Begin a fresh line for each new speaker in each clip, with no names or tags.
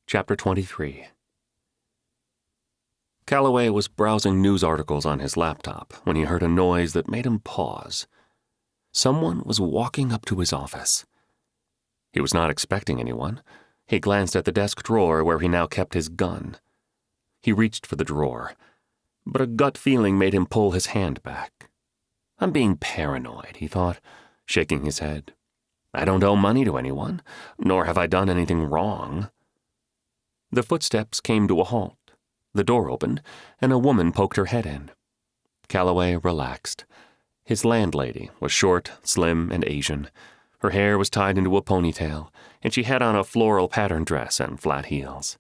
Chapter 23. Callaway was browsing news articles on his laptop when he heard a noise that made him pause. Someone was walking up to his office. He was not expecting anyone. He glanced at the desk drawer where he now kept his gun. He reached for the drawer, but a gut feeling made him pull his hand back. "I'm being paranoid," he thought, shaking his head. "I don't owe money to anyone, nor have I done anything wrong." The footsteps came to a halt. The door opened, and a woman poked her head in. Callaway relaxed. His landlady was short, slim, and Asian. Her hair was tied into a ponytail, and she had on a floral pattern dress and flat heels.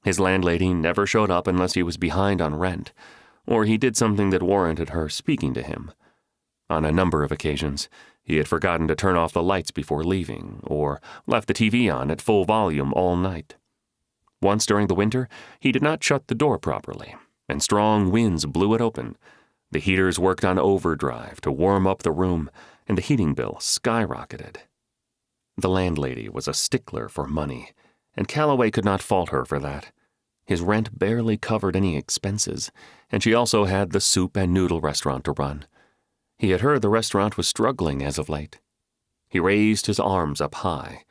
His landlady never showed up unless he was behind on rent, or he did something that warranted her speaking to him. On a number of occasions, he had forgotten to turn off the lights before leaving, or left the TV on at full volume all night. Once during the winter, he did not shut the door properly, and strong winds blew it open. The heaters worked on overdrive to warm up the room, and the heating bill skyrocketed. The landlady was a stickler for money, and Callaway could not fault her for that. His rent barely covered any expenses, and she also had the soup and noodle restaurant to run. He had heard the restaurant was struggling as of late. He raised his arms up high.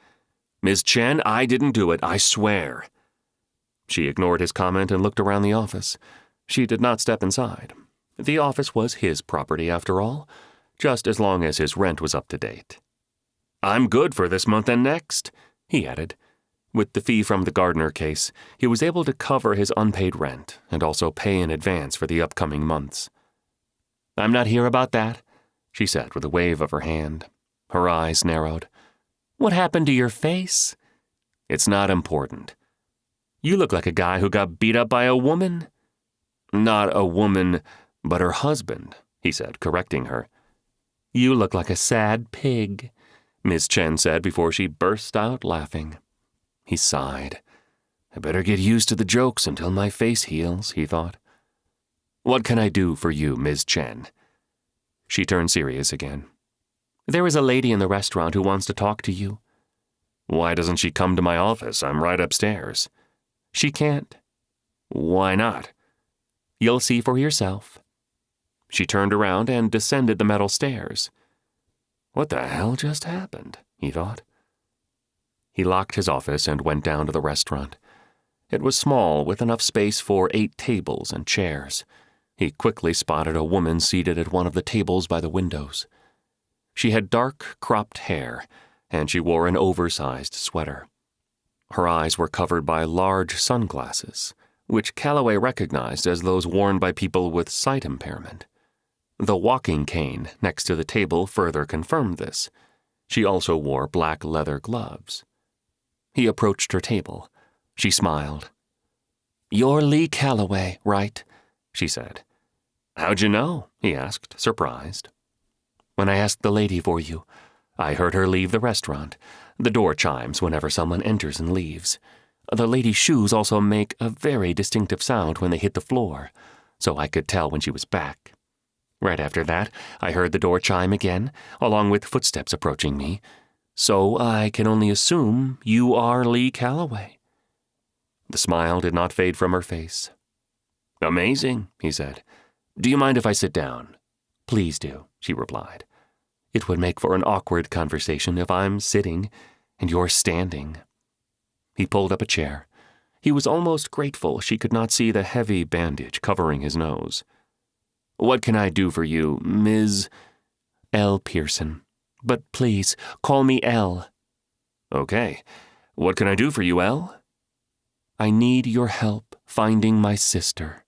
"Ms. Chen, I didn't do it, I swear." She ignored his comment and looked around the office. She did not step inside. The office was his property, after all, just as long as his rent was up to date. "I'm good for this month and next," he added. With the fee from the Gardner case, he was able to cover his unpaid rent and also pay in advance for the upcoming months. "I'm not here about that," she said with a wave of her hand. Her eyes narrowed. "What happened to your face?" "It's not important." "You look like a guy who got beat up by a woman." "Not a woman, but her husband," he said, correcting her. "You look like a sad pig," Ms. Chen said before she burst out laughing. He sighed. "I better get used to the jokes until my face heals," he thought. "What can I do for you, Ms. Chen?" She turned serious again. "There is a lady in the restaurant who wants to talk to you." "Why doesn't she come to my office? I'm right upstairs." "She can't." "Why not?" "You'll see for yourself." She turned around and descended the metal stairs. What the hell just happened, he thought. He locked his office and went down to the restaurant. It was small, with enough space for 8 tables and chairs. He quickly spotted a woman seated at one of the tables by the windows. She had dark, cropped hair, and she wore an oversized sweater. Her eyes were covered by large sunglasses, which Callaway recognized as those worn by people with sight impairment. The walking cane next to the table further confirmed this. She also wore black leather gloves. He approached her table. She smiled. "You're Lee Callaway, right?" she said. "How'd you know?" he asked, surprised. "When I asked the lady for you, I heard her leave the restaurant. The door chimes whenever someone enters and leaves. The lady's shoes also make a very distinctive sound when they hit the floor, so I could tell when she was back. Right after that, I heard the door chime again, along with footsteps approaching me, so I can only assume you are Lee Callaway." The smile did not fade from her face. "Amazing," he said. "Do you mind if I sit down?" "Please do," she replied. "It would make for an awkward conversation if I'm sitting and you're standing." He pulled up a chair. He was almost grateful she could not see the heavy bandage covering his nose. "What can I do for you, Ms. L. Pearson? But please, call me L." "Okay. What can I do for you, L?" "I need your help finding my sister."